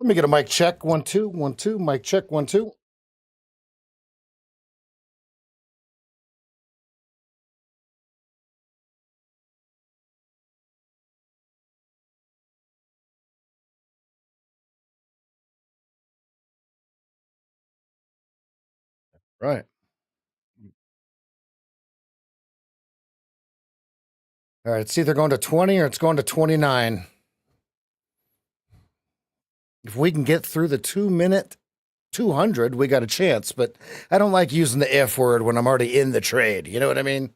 Let me get a mic check. 1 2 1 2. Mic check. 1 2. Right. All right. It's either going to 20 or it's going to 29. If we can get through the 2-minute 200, we got a chance. But I don't like using the F word when I'm already in the trade. You know what I mean?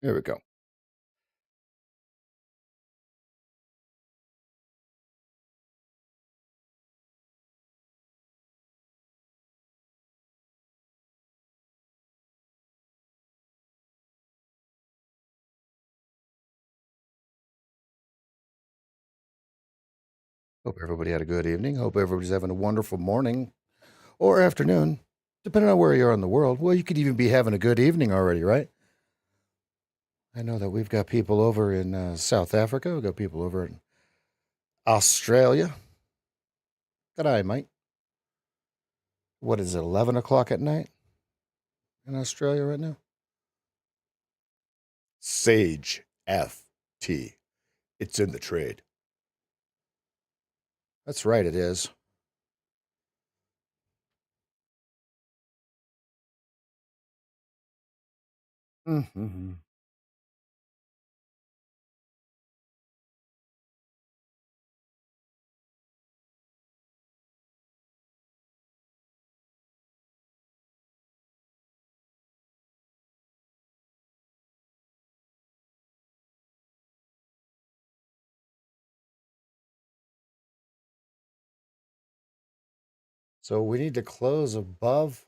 Here we go. Hope everybody had a good evening. Hope everybody's having a wonderful morning or afternoon, depending on where you are in the world. Well, you could even be having a good evening already, right? I know that we've got people over in South Africa. We've got people over in Australia. Good eye, mate. What is it, 11 o'clock at night in Australia right now? Sage FT. It's in the trade. That's right, it is. Mm-hmm. So we need to close above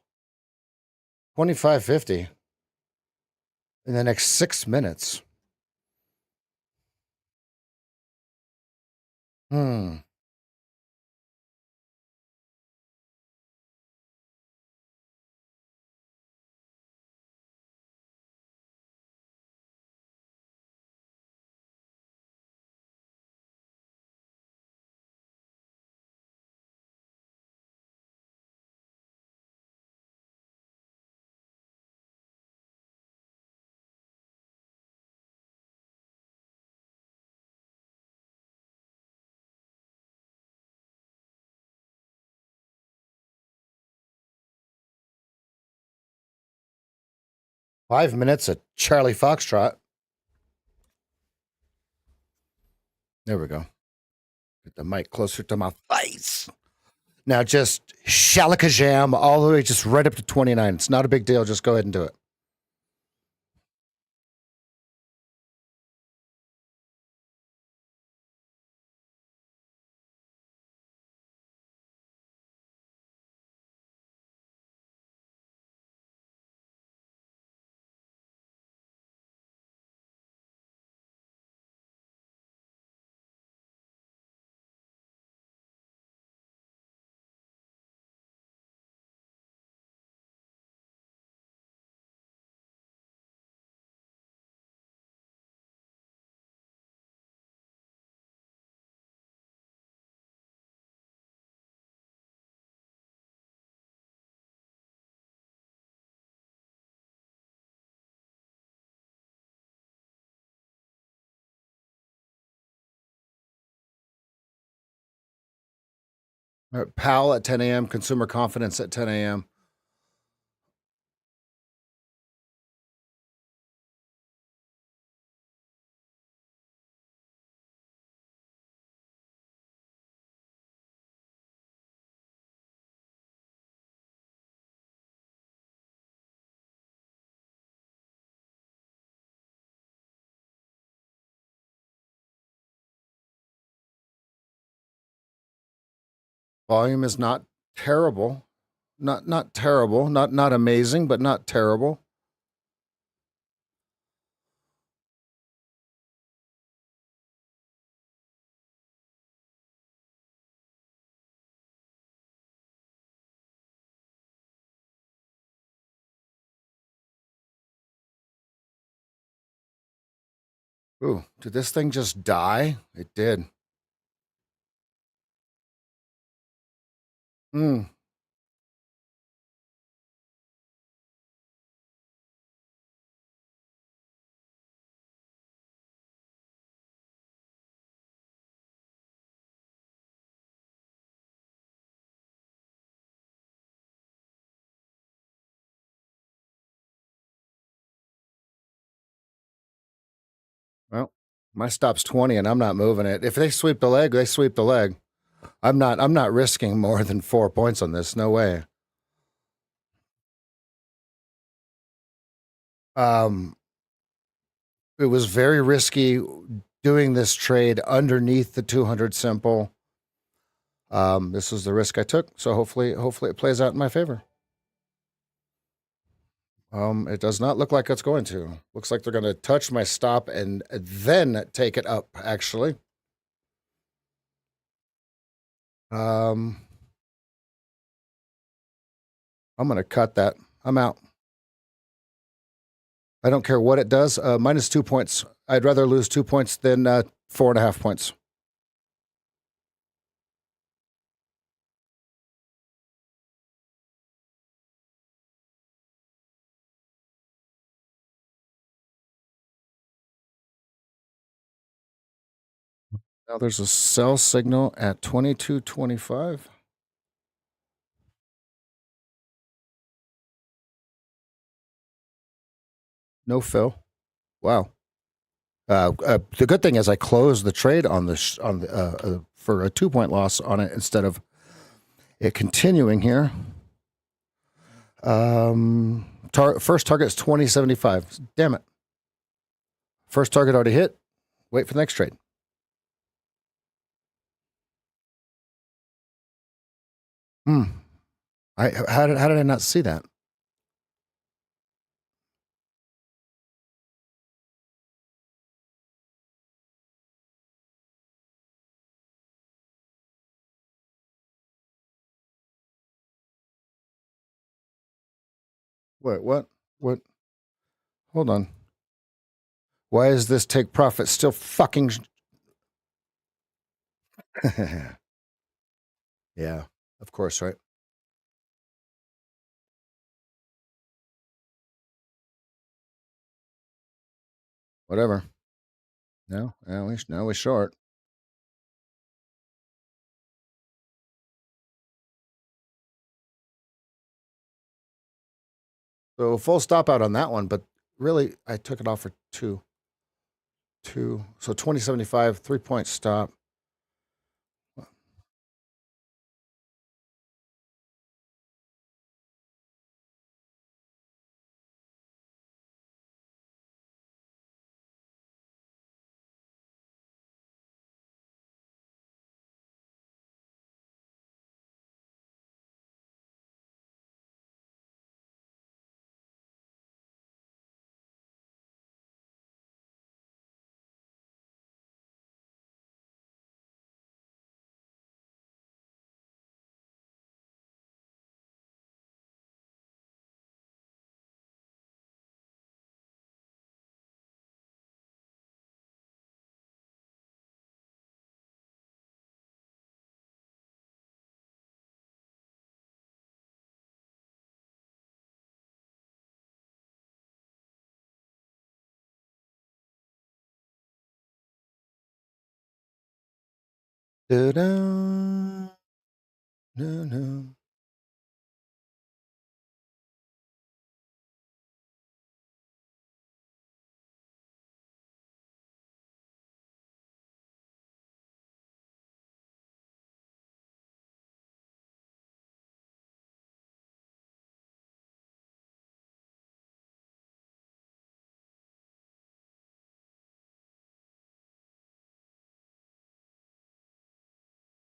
2550 in the next 6 minutes. Hmm. 5 minutes at Charlie Foxtrot. There we go. Get the mic closer to my face. Now just shalakajam all the way, just right up to 29. It's not a big deal. Just go ahead and do it. Powell at 10 a.m., consumer confidence at 10 a.m. Volume is not terrible. Not terrible. Not amazing, but not terrible. Ooh, did this thing just die? It did. Hmm. Well, my stop's 20 and I'm not moving it. If they sweep the leg, they sweep the leg. I'm not risking more than 4 points on this. No way. Um, it was very risky doing this trade underneath the 200 simple. This was the risk I took, so hopefully it plays out in my favor. It does not look like it's going to. Looks like they're going to touch my stop and then take it up. Actually, um, I'm going to cut that. I'm out. I don't care what it does. Minus 2 points. I'd rather lose 2 points than 4.5 points. Now there's a sell signal at 22.25. No fill. Wow. The good thing is I closed the trade on the for a 2 point loss on it instead of it continuing here. First target is 20.75. Damn it. First target already hit. Wait for the next trade. How did I not see that? Wait, what? What? Hold on. Why is this take profit still fucking? Yeah, of course, right? Whatever. No, now we short. So full stop out on that one, but really I took it off for two. So 20.75, 3 point stop. Da-da. No, no.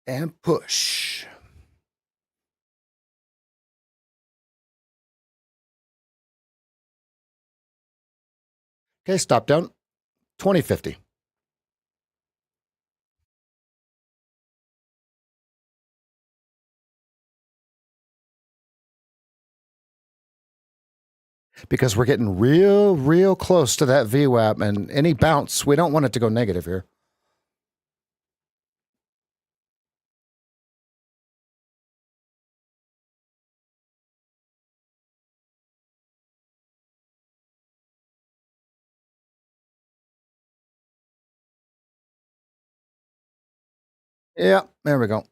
And push. Okay, stop down. 2050. Because we're getting real close to that VWAP, and any bounce, we don't want it to go negative here. Yeah, there we go.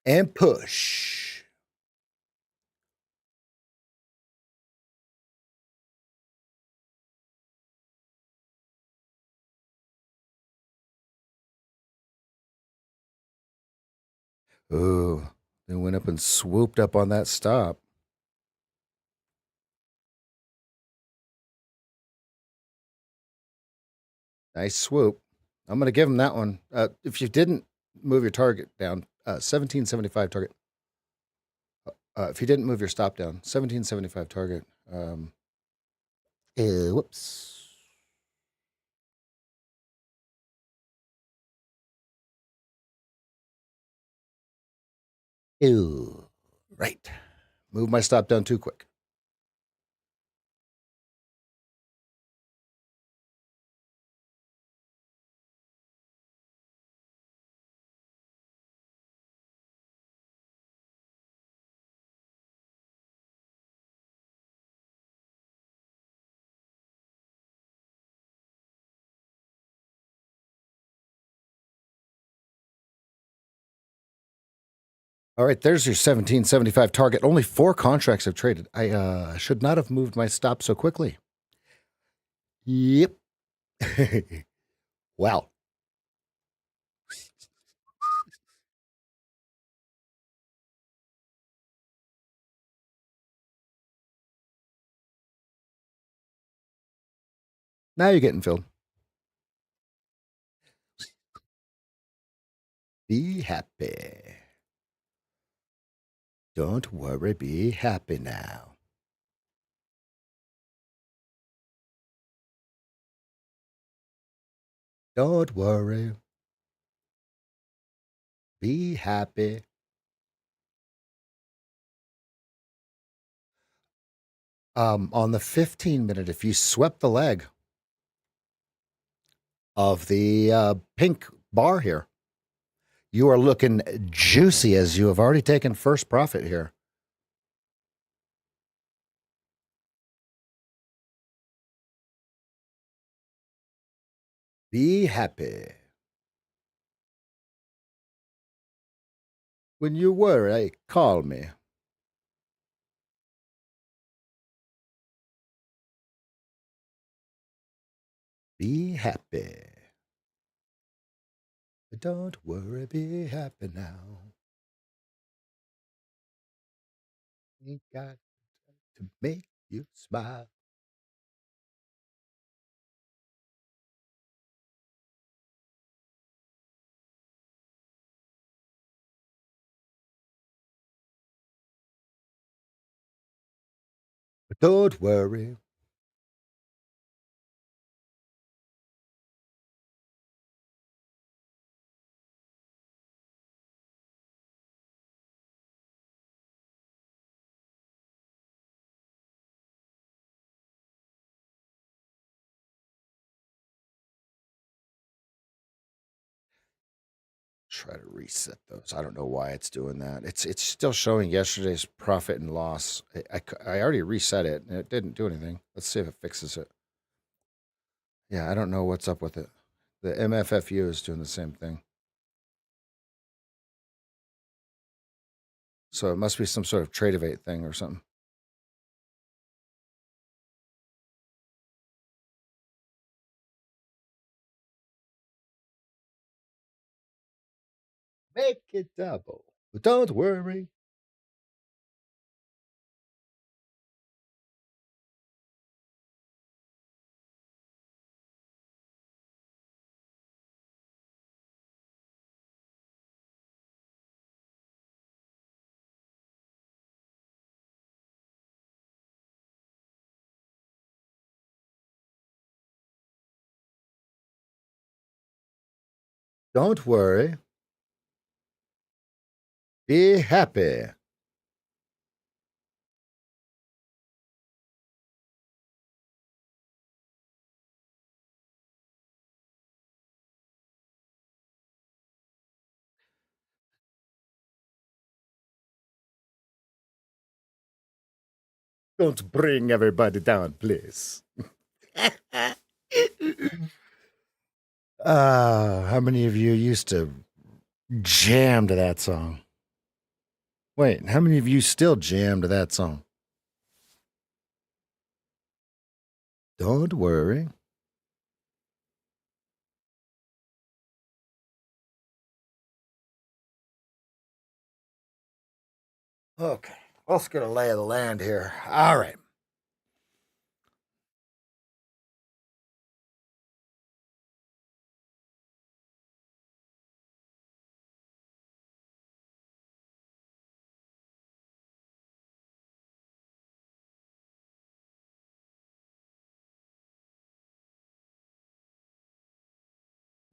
And push. Ooh, they went up and swooped up on that stop. Nice swoop. I'm going to give him that one. If you didn't move your target down, 1775 target. If you didn't move your stop down, 1775 target. Whoops. Ew. Right. Move my stop down too quick. All right, there's your 1775 target. Only 4 contracts have traded. I should not have moved my stop so quickly. Yep. Wow. Now you're getting filled. Be happy. Don't worry, be happy now. Don't worry, be happy. On the 15-minute, if you swept the leg of the pink bar here, you are looking juicy as you have already taken first profit here. Be happy. When you worry, call me. Be happy. Don't worry, be happy now. Ain't got to make you smile. But don't worry. try to reset those. I don't know why it's doing that. It's still showing yesterday's profit and loss. I already reset it and it didn't do anything. Let's see if it fixes it. Yeah, I don't know what's up with it. The MFFU is doing the same thing. So it must be some sort of trade evade thing or something. Make it double. But don't worry. Don't worry. Be happy. Don't bring everybody down, please. How many of you used to jam to that song? Wait, how many of you still jam to that song? Don't worry. Okay, let's get a lay of the land here. All right.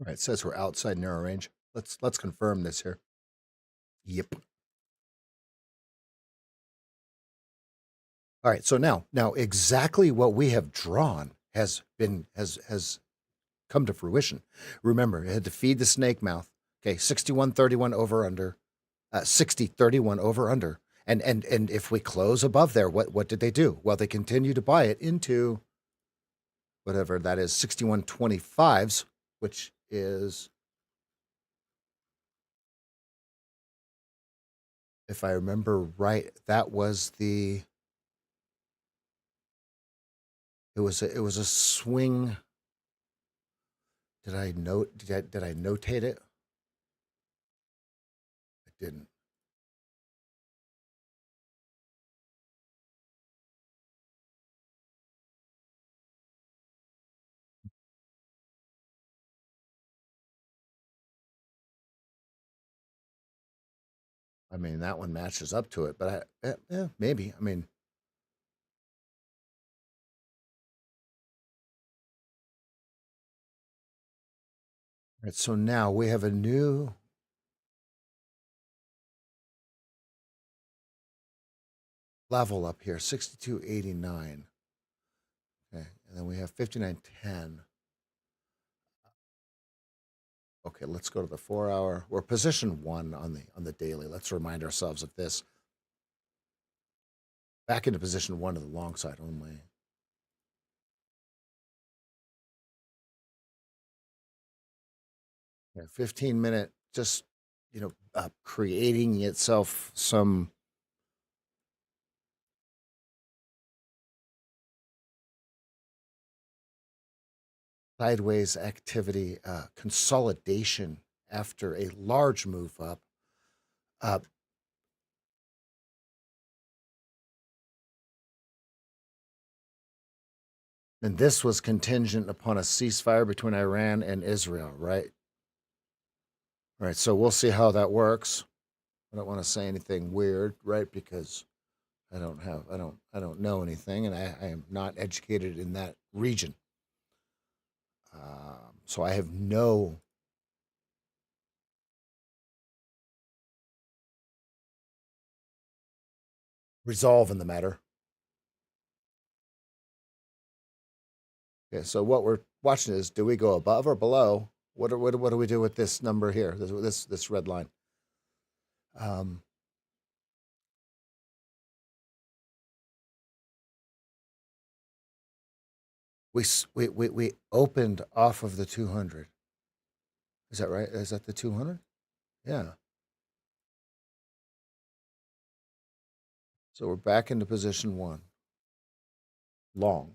All right, it says we're outside narrow range. Let's confirm this here. Yep. All right, so now exactly what we have drawn has come to fruition. Remember, it had to feed the snake mouth. Okay, 61.31 over under, 60.31 over under. And if we close above there, what did they do? Well, they continue to buy it into whatever that is, 61.25s, which is, if I remember right, that was it was a swing. Did I notate it? I didn't. I mean, that one matches up to it, but yeah, maybe. I mean, right, so now we have a new level up here, 62.89. Okay, and then we have 59.10. Okay, let's go to the 4 hour. We're position one on the daily. Let's remind ourselves of this. Back into position one to the long side only. Yeah, 15-minute, just creating itself some sideways activity, consolidation after a large move up. Uh, and this was contingent upon a ceasefire between Iran and Israel, right? All right, so we'll see how that works. I don't want to say anything weird, right? Because I don't know anything, and I am not educated in that region. So I have no resolve in the matter. Okay, so what we're watching is, do we go above or below What do we do with this number here? This red line. Um, we opened off of the 200. Is that right? Is that the 200? Yeah. So we're back into position one. Long.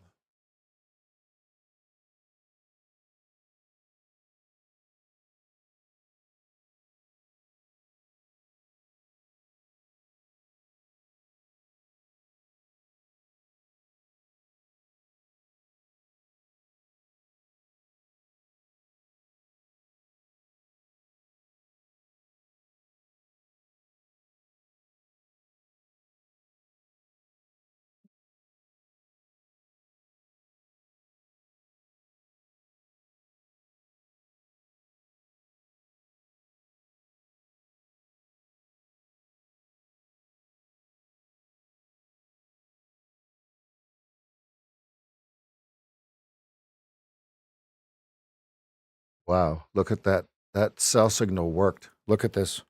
Wow. Look at that. That sell signal worked. Look at this.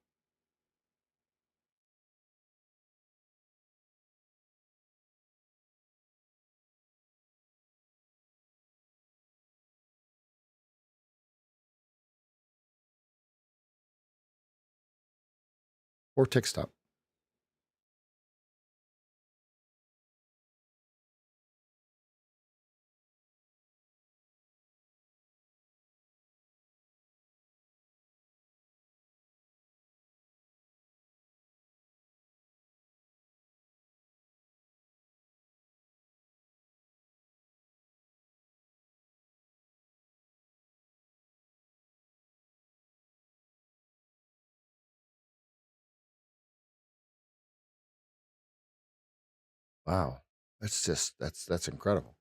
Or tick stop. Wow. That's incredible.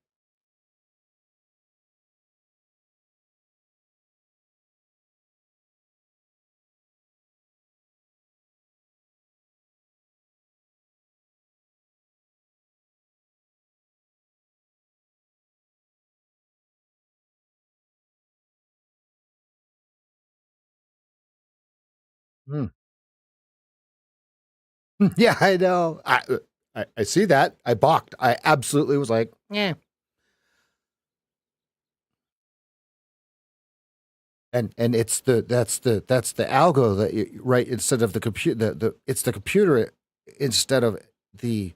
Hmm. Yeah, I know. I see that. I balked. I absolutely was like, yeah. And it's that's the algo that you, right, instead of the computer, the it's the computer instead of the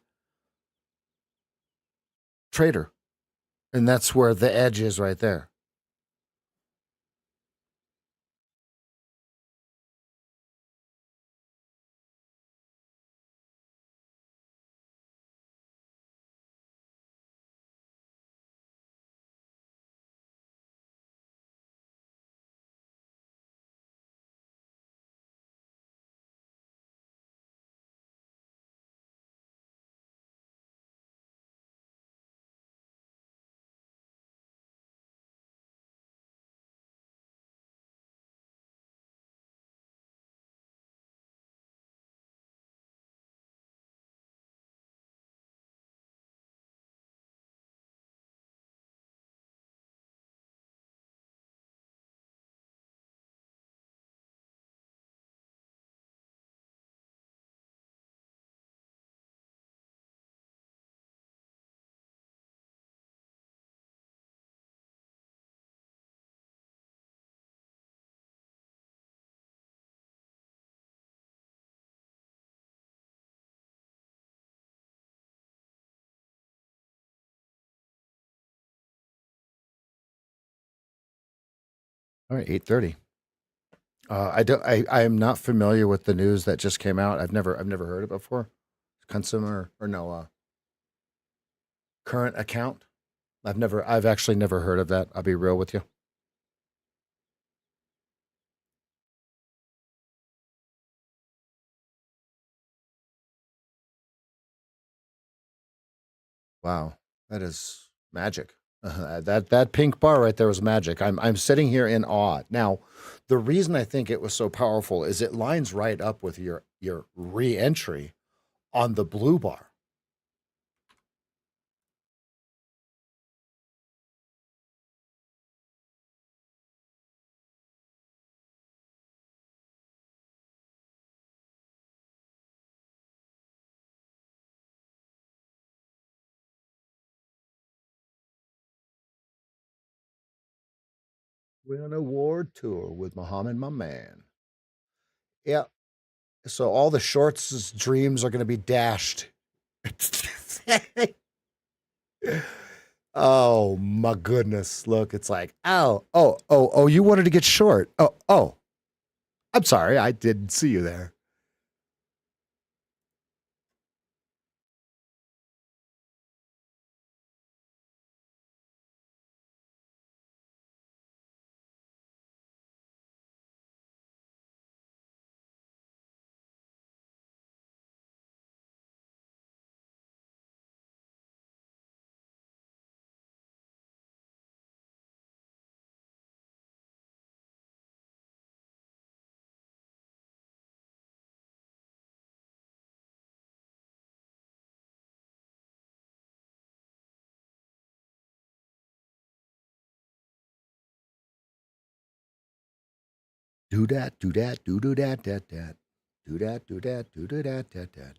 trader, and that's where the edge is right there. All right, 8:30. I don't. I am not familiar with the news that just came out. I've never heard it before. Consumer or no current account. I've actually never heard of that. I'll be real with you. Wow, that is magic. That pink bar right there was magic. I'm sitting here in awe. Now, the reason I think it was so powerful is it lines right up with your re-entry on the blue bar. Win an award tour with Muhammad, my man. Yeah. So all the shorts' dreams are going to be dashed. Oh my goodness! Look, it's like, oh, you wanted to get short. Oh, I'm sorry, I didn't see you there. Do that, do that, do that, that. Do that, do that, do that.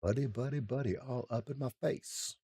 Buddy, all up in my face.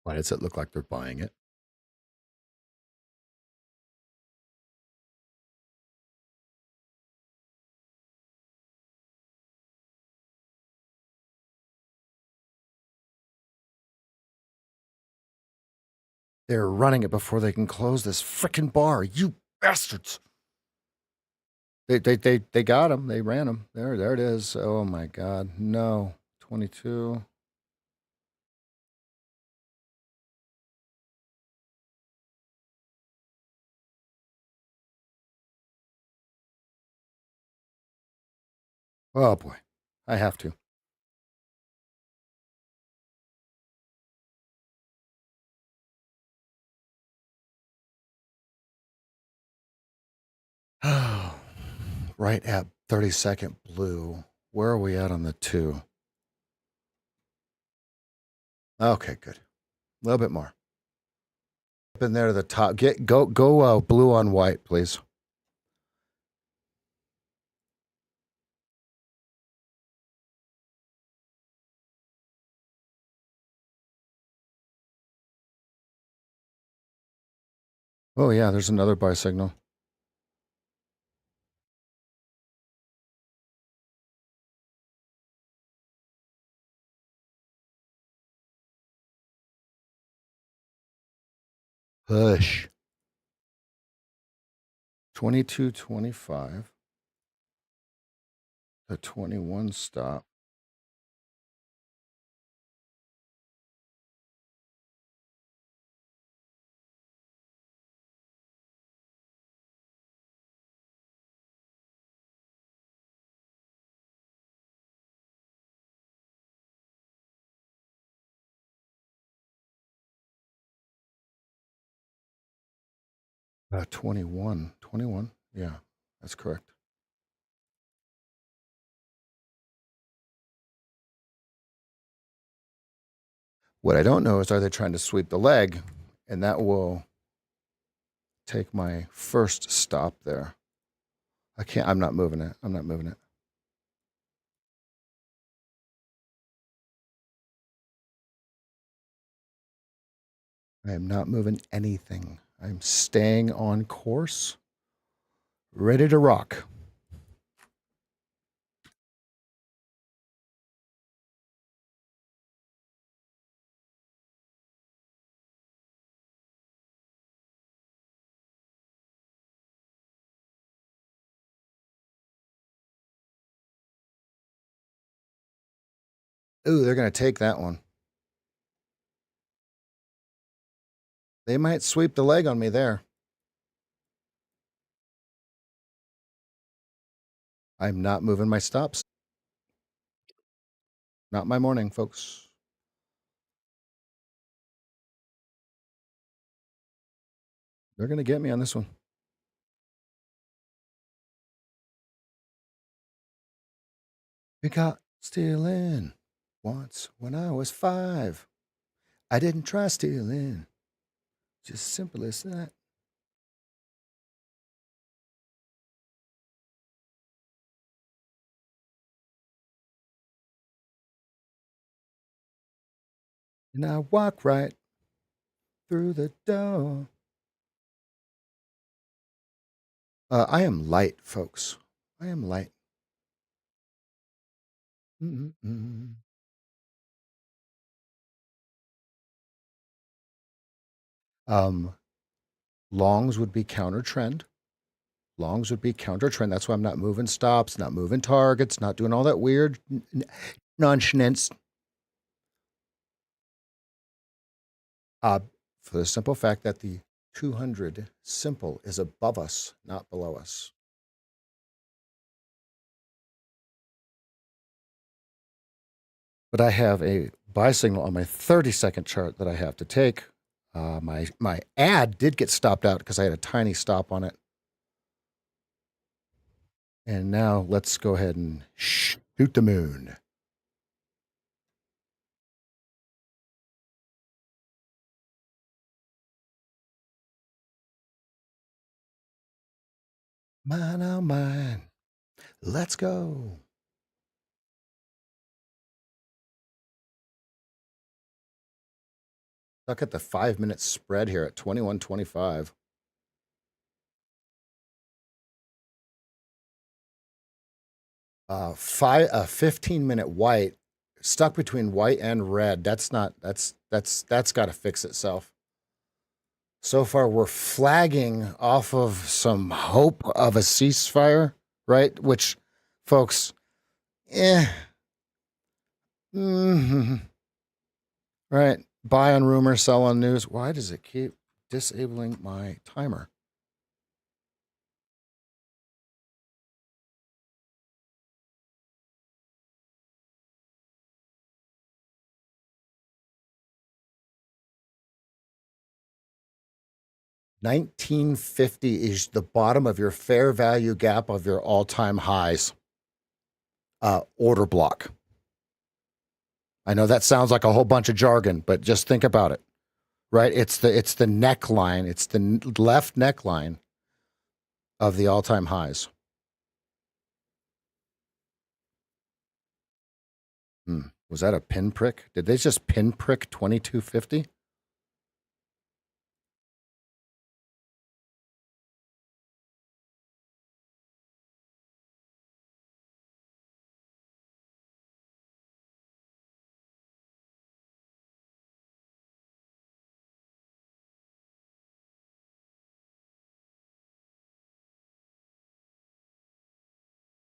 Why does it look like they're buying it? They're running it before they can close this frickin' bar. You bastards! They got him. They ran him. There it is. Oh my God, no. 22. Oh boy, I have to. Right at 32nd blue. Where are we at on the two? Okay, good. A little bit more. Up in there to the top. Go blue on white, please. Oh yeah, there's another buy signal. Push. 22.25. The 21 stop. Uh, 21. 21. Yeah, that's correct. What I don't know is, are they trying to sweep the leg? And that will take my first stop there. I'm not moving it. I'm not moving it. I am not moving anything. I'm staying on course, ready to rock. Ooh, they're going to take that one. They might sweep the leg on me there. I'm not moving my stops. Not my morning, folks. They're going to get me on this one. We got stealing once when I was 5. I didn't try stealing. Just simple as that. And I walk right through the door. I am light, folks. I am light. Mm-mm. Um, longs would be counter trend. Longs would be counter trend. That's why I'm not moving stops, not moving targets, not doing all that weird nonsense. Uh, for the simple fact that the 200 simple is above us, not below us. But I have a buy signal on my 30-second chart that I have to take. My ad did get stopped out because I had a tiny stop on it. And now let's go ahead and shoot the moon. Mine, oh mine. Let's go. Look at the 5-minute spread here at 21.25. 15-minute white stuck between white and red. That's got to fix itself. So far, we're flagging off of some hope of a ceasefire, right? Which, folks, mm-hmm. Right. Buy on rumor, sell on news. Why does it keep disabling my timer? $19.50 is the bottom of your fair value gap of your all-time highs. Order block. I know that sounds like a whole bunch of jargon, but just think about it, right? It's the neckline. It's the left neckline of the all-time highs. Was that a pinprick? Did they just pinprick 2250?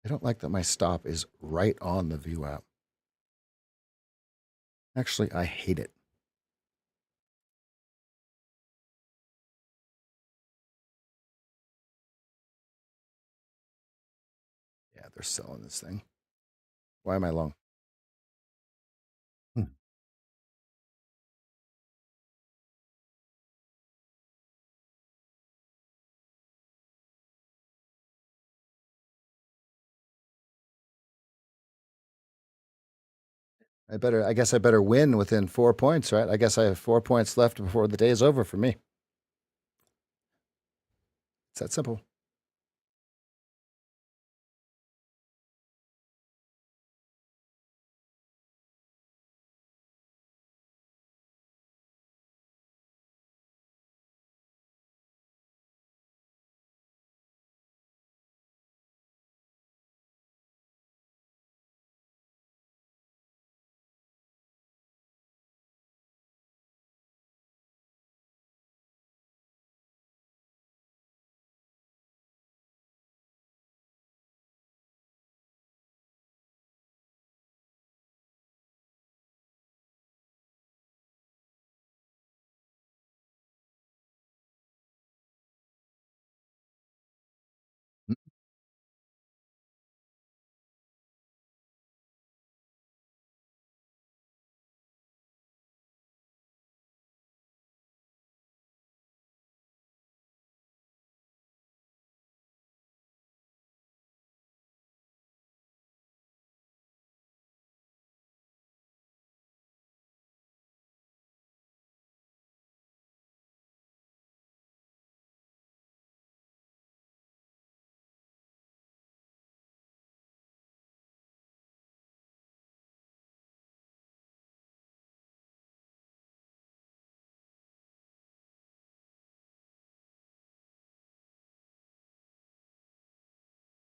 I don't like that my stop is right on the view app. Actually, I hate it. Yeah, they're selling this thing. Why am I long? Hmm. I guess I better win within 4 points, right? I guess I have 4 points left before the day is over for me. It's that simple.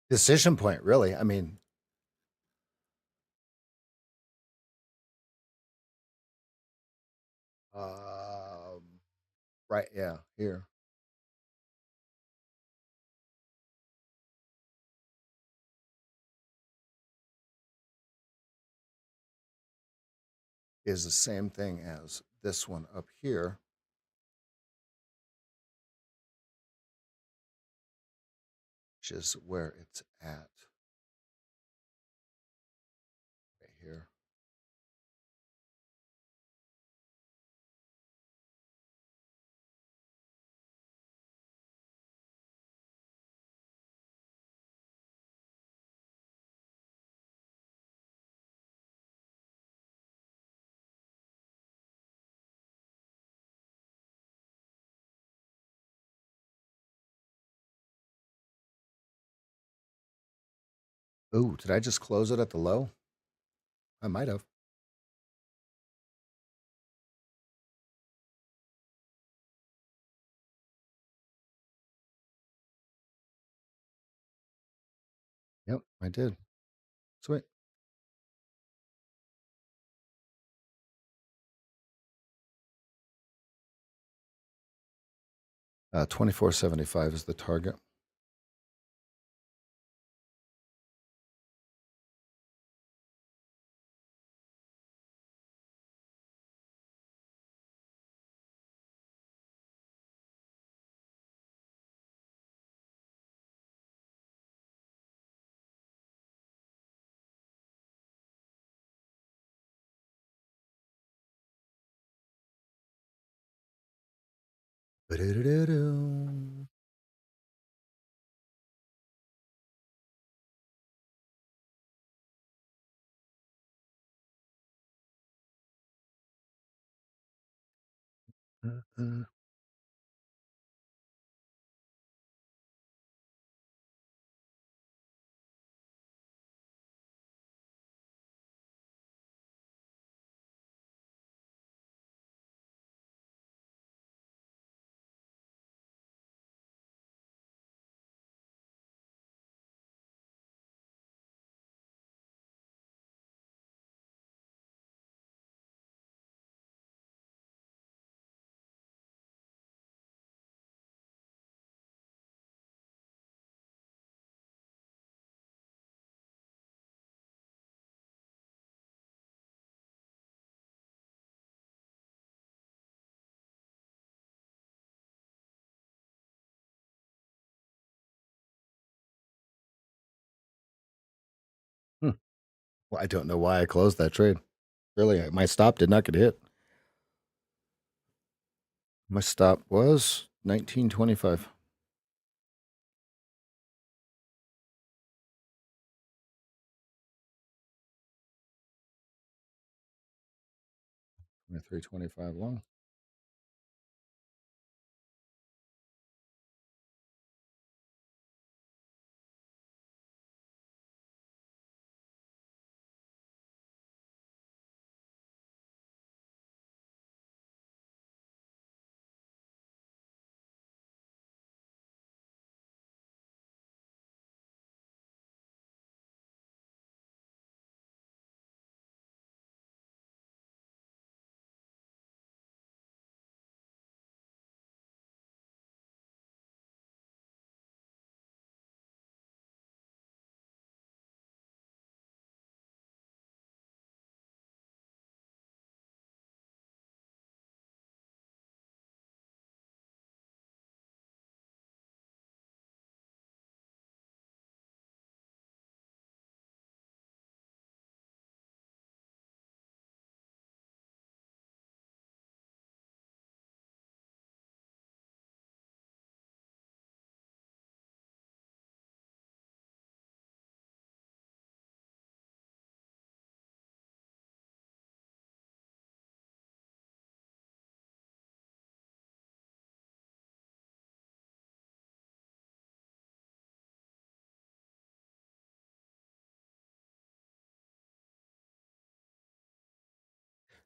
Decision point, really. I mean, um, right? Yeah, here is the same thing as this one up here, which is where it's at right here. Ooh, did I just close it at the low? I might have. Yep, I did. Sweet. 2475 is the target. Ba-da-da-da-doo. Uh, hmm. Well, I don't know why I closed that trade. Really, my stop did not get hit. My stop was 1925. My 325 long.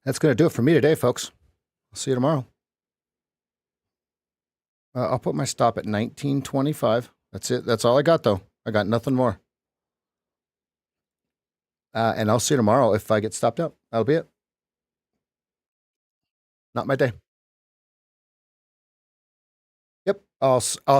That's going to do it for me today, folks. I'll see you tomorrow. I'll put my stop at 1925. That's it. That's all I got, though. I got nothing more. And I'll see you tomorrow if I get stopped up. That'll be it. Not my day. Yep. I'll